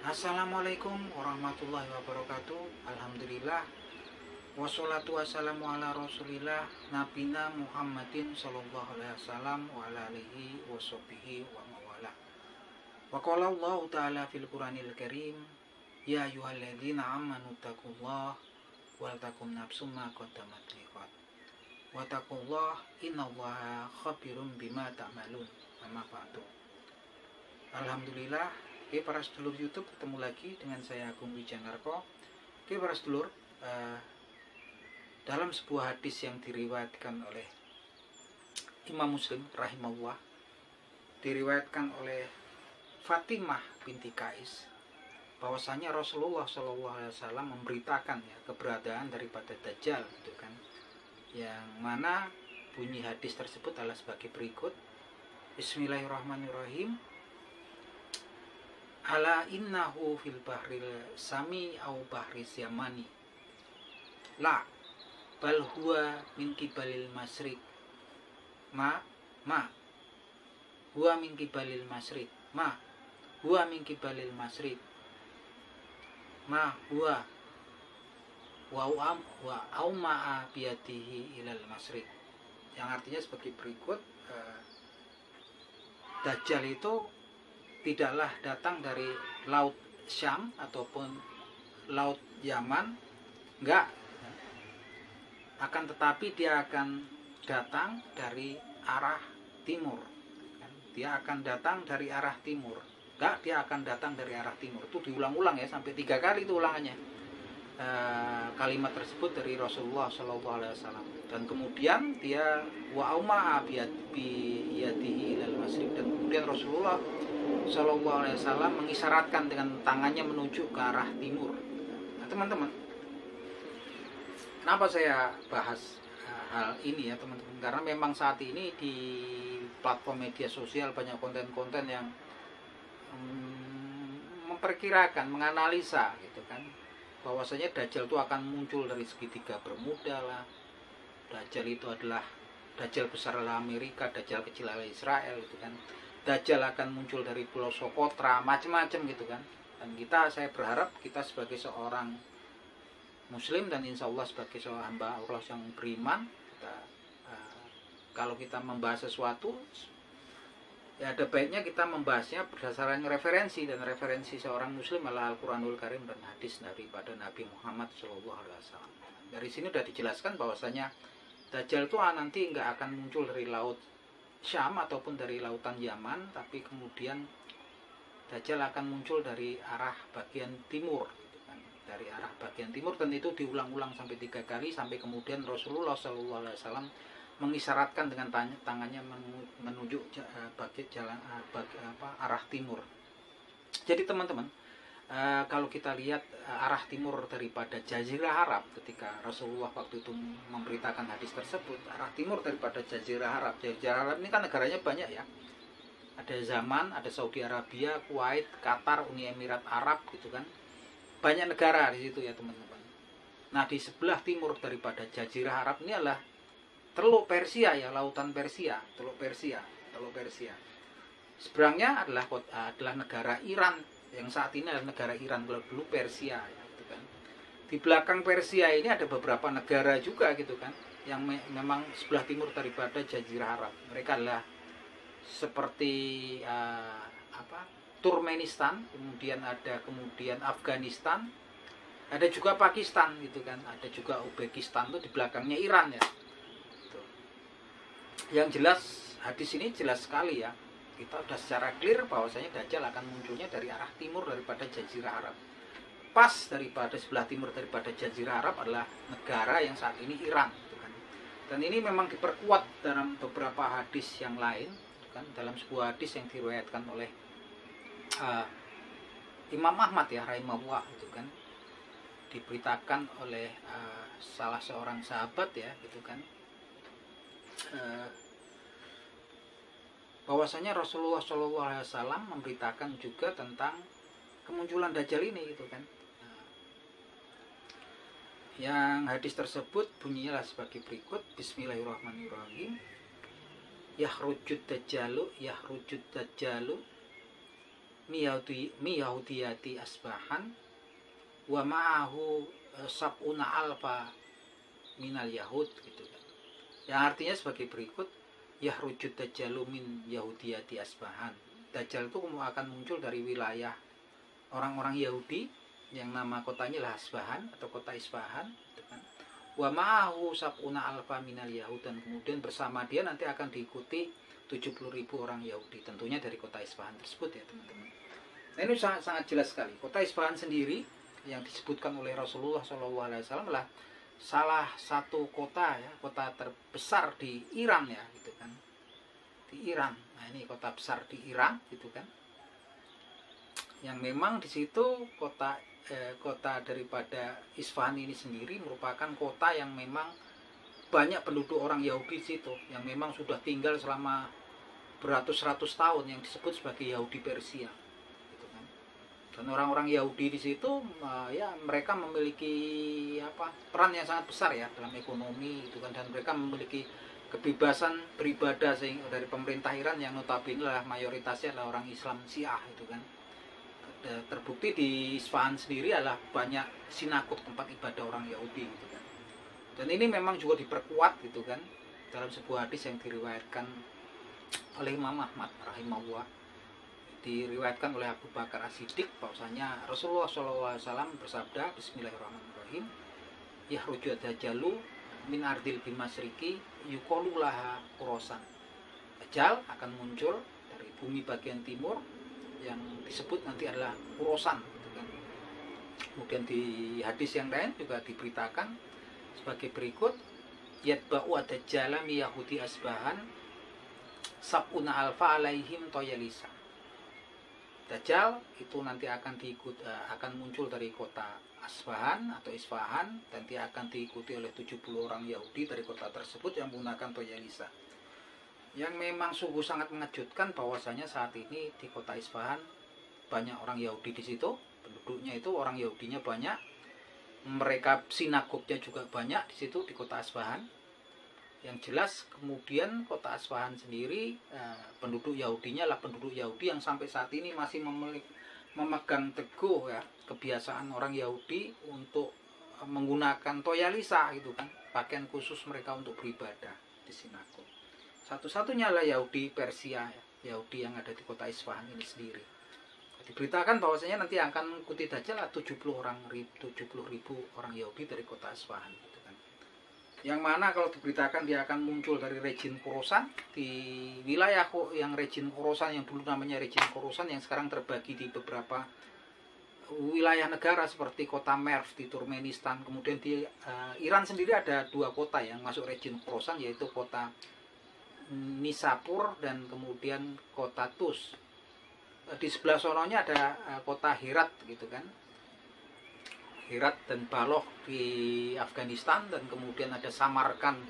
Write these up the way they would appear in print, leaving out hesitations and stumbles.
Assalamualaikum warahmatullahi wabarakatuh. Alhamdulillah. Wassalatu wassalamu ala rasulillah Nabina Muhammadin sallallahu alaihi wasallam wa ala alihi wa sahbihi wa mawala. Wa qala Allah ta'ala fil Qur'anil Karim, ya ayyuhalladzina amanu taqullaha wal takum nafsum ma qaddamat liqad. Wa taqullaha innallaha khabirum bima ta'malun. Amma ba'du. Alhamdulillah. Oke, para sedulur YouTube, ketemu lagi dengan saya Agung Wijanarko. Oke, para sedulur, dalam sebuah hadis yang diriwayatkan oleh Imam Muslim rahimahullah, diriwayatkan oleh Fatimah binti Qais, bahwasanya Rasulullah SAW memberitakan ya, keberadaan daripada Dajjal, gitu kan. Yang mana bunyi hadis tersebut adalah sebagai berikut. Bismillahirrahmanirrahim. Ala innahu fil bahril sami au bahri yamani la bal huwa min kibalil masrik ma huwa min kibalil masrik huwa min kibalil masrik ma huwa wa auma'a biyadihi ilal masrik, yang artinya sebagai berikut. Dajjal itu tidaklah datang dari laut Syam ataupun laut Yaman, enggak, akan tetapi dia akan datang dari arah timur. Dia akan datang dari arah timur. Enggak, dia akan datang dari arah timur. Itu diulang-ulang ya, sampai 3 kali itu ulangannya. Kalimat tersebut dari Rasulullah SAW. Dan kemudian dia wa'auma'a biyadihi ilal masrik, dan kemudian Rasulullah SAW mengisyaratkan dengan tangannya menuju ke arah timur. Nah, teman-teman, kenapa saya bahas hal ini ya teman-teman? Karena memang saat ini di platform media sosial banyak konten-konten yang memperkirakan, menganalisa gitu kan, bahwasanya Dajjal itu akan muncul dari segitiga Bermuda lah. Dajjal itu adalah Dajjal besar adalah Amerika, Dajjal kecil adalah Israel gitu kan. Dajjal akan muncul dari Pulau Socotra, macam-macam gitu kan. Dan saya berharap kita sebagai seorang Muslim dan insya Allah sebagai seorang hamba Allah yang beriman, kalau kita membahas sesuatu, ya ada baiknya kita membahasnya berdasarkan referensi, dan referensi seorang Muslim adalah Al-Quranul Karim dan hadis daripada Nabi Muhammad SAW. Dari sini sudah dijelaskan bahwasanya Dajjal itu nanti nggak akan muncul dari laut Syam ataupun dari lautan Yaman, tapi kemudian Dajjal akan muncul dari arah bagian timur, gitu kan. Dari arah bagian timur, dan itu diulang-ulang sampai 3 kali, sampai kemudian Rasulullah SAW mengisyaratkan dengan tangannya menuju arah timur. Jadi teman-teman, kalau kita lihat arah timur daripada Jazirah Arab, ketika Rasulullah waktu itu memberitakan hadis tersebut, arah timur daripada Jazirah Arab. Jazirah Arab ini kan negaranya banyak ya. Ada Zaman, ada Saudi Arabia, Kuwait, Qatar, Uni Emirat Arab gitu kan. Banyak negara di situ ya teman-teman. Nah, di sebelah timur daripada Jazirah Arab ini adalah Teluk Persia ya, lautan Persia, Teluk Persia. Seberangnya adalah negara Iran, yang saat ini adalah negara Iran, kalau dulu Persia gitu kan. Di belakang Persia ini ada beberapa negara juga gitu kan, yang memang sebelah timur daripada Jazirah Arab. Mereka adalah seperti Turkmenistan, kemudian Afghanistan, ada juga Pakistan gitu kan, ada juga Uzbekistan, itu di belakangnya Iran ya. Gitu. Yang jelas hadis ini jelas sekali ya. Kita sudah secara clear bahwasanya Dajjal akan munculnya dari arah timur daripada Jazirah Arab. Pas daripada sebelah timur daripada Jazirah Arab adalah negara yang saat ini Iran, gitu kan. Dan ini memang diperkuat dalam beberapa hadis yang lain, gitu kan. Dalam sebuah hadis yang diriwayatkan oleh Imam Ahmad ya rahimahullah, gitu kan. Diberitakan oleh salah seorang sahabat ya, gitu kan. Bahwasanya Rasulullah SAW memberitakan juga tentang kemunculan Dajjal ini gitu kan. Yang hadis tersebut bunyinya sebagai berikut. Bismillahirrahmanirrahim. Yahrujud dajjalu mi yahudiyati asbahan wa ma'ahu sab'una alfa minal yahud gitu kan. Yang artinya sebagai berikut, yahrujud dajjalu min yahudiyati asbahan. Dajjal itu akan muncul dari wilayah orang-orang Yahudi yang nama kotanya lah Asbahan atau kota Isfahan gitu kan. Wa ma'ahu sab'una alfa minal yahud, dan kemudian bersama dia nanti akan diikuti 70.000 orang Yahudi, tentunya dari kota Isfahan tersebut ya teman-teman. Nah, ini sangat jelas sekali. Kota Isfahan sendiri yang disebutkan oleh Rasulullah SAW adalah salah satu kota ya, kota terbesar di Iran ya gitu kan. Di Iran. Nah, ini kota besar di Iran gitu kan. Yang memang di situ kota daripada Isfahan ini sendiri merupakan kota yang memang banyak penduduk orang Yahudi di situ, yang memang sudah tinggal selama beratus-ratus tahun, yang disebut sebagai Yahudi Persia gitu kan. Dan orang-orang Yahudi di situ ya mereka memiliki peran yang sangat besar ya dalam ekonomi gitu kan, dan mereka memiliki kebebasan beribadah sehingga dari pemerintah Iran yang notabene adalah mayoritasnya adalah orang Islam Syiah itu kan. Terbukti di Isfahan sendiri adalah banyak sinagog, tempat ibadah orang Yahudi gitu kan. Dan ini memang juga diperkuat gitu kan dalam sebuah hadis yang diriwayatkan oleh Imam Ahmad rahimahullah, diriwayatkan oleh Abu Bakar As-Siddiq bahwasanya Rasulullah SAW bersabda, Bismillahirrahmanirrahim, yahruju dajjalu min ardil bimasriki yuqalu laha Khurasan. Dajjal akan muncul dari bumi bagian timur yang disebut nanti adalah Khurasan gitu kan. Kemudian di hadis yang lain juga diberitakan sebagai berikut, yatba'u ad-dajjala mi yahudi asbahan sab'una alfa alaihim toyalisa. Dajjal itu nanti akan muncul dari kota Asbahan atau Isfahan, dan dia akan diikuti oleh 70 orang Yahudi dari kota tersebut yang menggunakan toyalisa. Yang memang sungguh sangat mengejutkan bahwasanya saat ini di kota Isfahan banyak orang Yahudi di situ, penduduknya itu orang Yahudinya banyak, mereka sinagognya juga banyak di situ di kota Asbahan. Yang jelas kemudian kota Asfahan sendiri penduduk Yahudinya lah penduduk Yahudi yang sampai saat ini masih memegang teguh ya kebiasaan orang Yahudi untuk menggunakan toyalisa gitu kan, pakaian khusus mereka untuk beribadah di sinagog. Satu-satunya lah Yahudi Persia ya, Yahudi yang ada di kota Isfahan ini sendiri. Diberitakan bahwasanya nanti akan mengikuti Dajjal 70.000 orang Yahudi dari kota Isfahan gitu kan. Yang mana kalau diberitakan dia akan muncul dari region Khorasan, di wilayah yang region Khorasan yang dulu namanya region Khorasan yang sekarang terbagi di beberapa wilayah negara seperti kota Merv di Turkmenistan. Kemudian di Iran sendiri ada 2 kota yang masuk region Khorasan, yaitu kota Nisapur dan kemudian kota Tus. Di sebelah sononya ada kota Herat gitu kan, Herat dan Baloch di Afghanistan, dan kemudian ada Samarkand,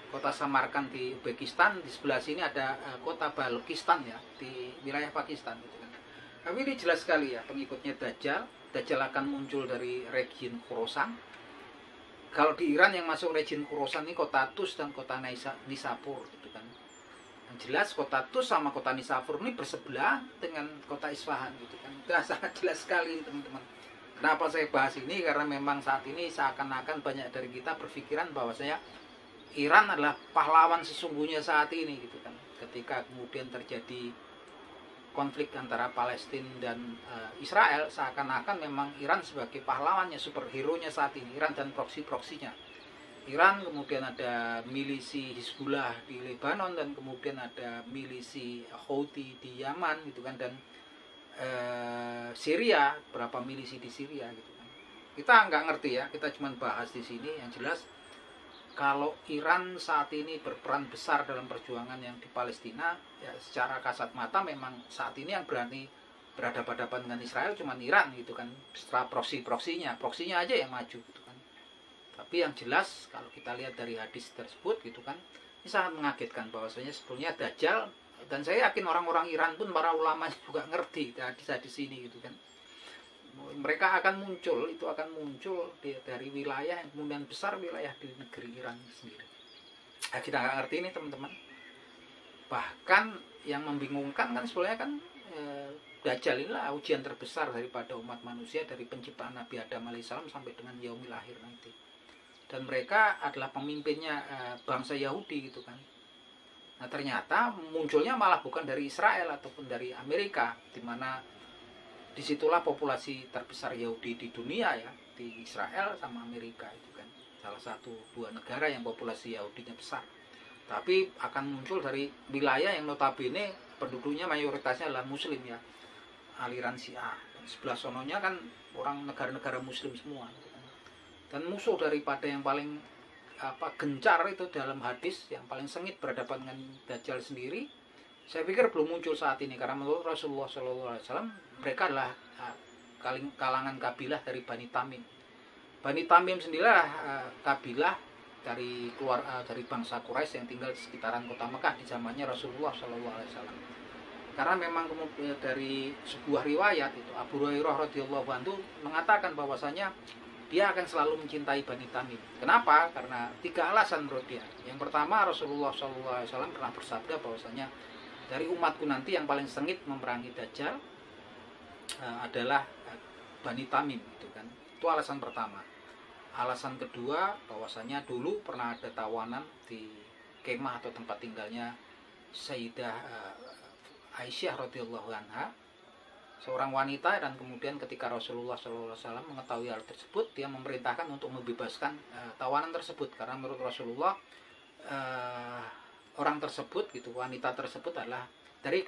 kota Samarkand di Uzbekistan. Di sebelah sini ada kota Balkistan ya di wilayah Pakistan gitu kan. Tapi ini jelas sekali ya pengikutnya Dajjal. Dajjal akan muncul dari region Khorasan. Kalau di Iran yang masuk region Khorasan ini kota Tus dan kota Nisapur gitu kan. Yang jelas kota Tus sama kota Nisapur ini bersebelah dengan kota Isfahan gitu kan. Itu sangat jelas sekali teman-teman. Kenapa saya bahas ini? Karena memang saat ini seakan-akan banyak dari kita berpikiran bahwa Iran adalah pahlawan sesungguhnya saat ini gitu kan. Ketika kemudian terjadi konflik antara Palestina dan Israel, seakan-akan memang Iran sebagai pahlawannya, superhero-nya saat ini, Iran dan proksi-proksinya. Iran, kemudian ada milisi Hizbullah di Lebanon, dan kemudian ada milisi Houthi di Yaman gitu kan, dan Syria, berapa milisi di Syria gitu kan. Kita nggak ngerti ya, kita cuma bahas di sini. Yang jelas kalau Iran saat ini berperan besar dalam perjuangan yang di Palestina, ya secara kasat mata memang saat ini yang berani berhadapan-hadapan dengan Israel cuma Iran gitu kan. Setelah proksinya aja yang maju gitu kan. Tapi yang jelas kalau kita lihat dari hadis tersebut gitu kan, ini sangat mengagetkan bahwasanya sebetulnya Dajjal, dan saya yakin orang-orang Iran pun, para ulama juga ngerti hadis-hadis ini gitu kan. Mereka akan muncul, itu akan muncul dari wilayah yang kemudian besar, wilayah di negeri Iran sendiri. Nah, kita nggak ngerti ini teman-teman. Bahkan yang membingungkan kan sebenarnya kan Dajjal inilah ujian terbesar daripada umat manusia dari penciptaan Nabi Adam alaihissalam sampai dengan yaumil akhir nanti. Dan mereka adalah pemimpinnya bangsa Yahudi gitu kan. Nah ternyata munculnya malah bukan dari Israel ataupun dari Amerika, di mana disitulah populasi terbesar Yahudi di dunia ya, di Israel sama Amerika itu kan. Salah satu dua negara yang populasi Yahudinya besar. Tapi akan muncul dari wilayah yang notabene penduduknya mayoritasnya adalah Muslim ya, aliran Syiah. Sebelah sononya kan orang negara-negara Muslim semua. Dan musuh daripada yang paling gencar itu dalam hadis, yang paling sengit berhadapan dengan Dajjal sendiri, saya pikir belum muncul saat ini, karena menurut Rasulullah SAW mereka adalah kalangan kabilah dari Bani Tamim. Bani Tamim sendirilah kabilah dari bangsa Quraisy yang tinggal di sekitaran kota Mekah di zamannya Rasulullah SAW. Karena memang kemudian dari sebuah riwayat itu Abu Hurairah radhiyallahu anhu mengatakan bahwasanya dia akan selalu mencintai Bani Tamim. Kenapa? Karena 3 alasan menurut dia. Yang pertama, Rasulullah SAW pernah bersabda bahwasanya dari umatku nanti yang paling sengit memerangi Dajjal adalah Bani Tamim gitu kan. Itu alasan pertama. Alasan kedua, bahwasanya dulu pernah ada tawanan di kemah atau tempat tinggalnya Sayyidah Aisyah radhiyallahu anha, seorang wanita, dan kemudian ketika Rasulullah SAW mengetahui hal tersebut, dia memerintahkan untuk membebaskan tawanan tersebut, karena menurut Rasulullah orang tersebut gitu, wanita tersebut adalah dari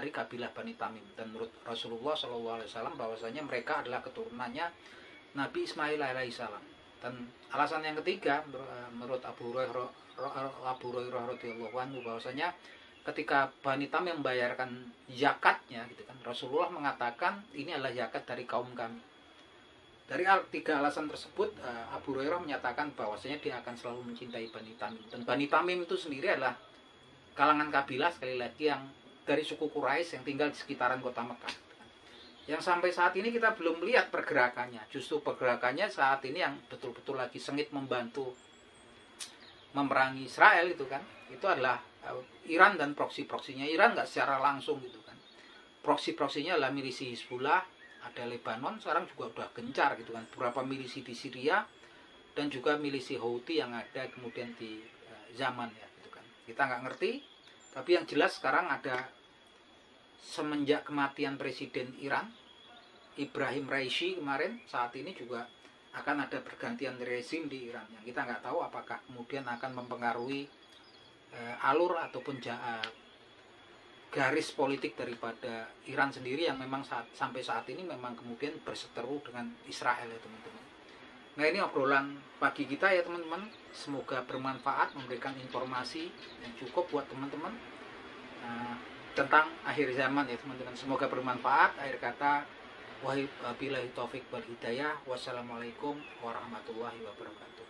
kabilah Bani Tamim, dan menurut Rasulullah SAW bahwasanya mereka adalah keturunannya Nabi Ismail alaihissalam. Dan alasan yang ketiga menurut Abu Hurairah radhiyallahu anhu bahwasanya ketika Bani Tamim membayarkan zakatnya gitu kan, Rasulullah mengatakan ini adalah zakat dari kaum kami. Dari 3 alasan tersebut Abu Hurairah menyatakan bahwasanya dia akan selalu mencintai Bani Tamim. Dan Bani Tamim itu sendiri adalah kalangan kabilah sekali lagi yang dari suku Quraisy yang tinggal di sekitaran kota Mekah. Yang sampai saat ini kita belum melihat pergerakannya. Justru pergerakannya saat ini yang betul-betul lagi sengit membantu memerangi Israel itu kan, itu adalah Iran dan proksi-proksinya. Iran nggak secara langsung gitu kan, proksi-proksinya adalah milisi Hizbullah, ada Lebanon sekarang juga udah gencar gitu kan, beberapa milisi di Syria dan juga milisi Houthi yang ada kemudian di Yaman ya gitu kan. Kita nggak ngerti, tapi yang jelas sekarang ada, semenjak kematian Presiden Iran Ibrahim Raisi kemarin, saat ini juga akan ada pergantian rezim di Iran yang kita nggak tahu apakah kemudian akan mempengaruhi alur ataupun garis politik daripada Iran sendiri yang memang sampai saat ini memang kemudian berseteru dengan Israel ya teman-teman. Nah ini obrolan pagi kita ya teman-teman, semoga bermanfaat, memberikan informasi yang cukup buat teman-teman tentang akhir zaman ya teman-teman. Semoga bermanfaat. Akhir kata, wabillahi taufik wal hidayah. Wassalamualaikum warahmatullahi wabarakatuh.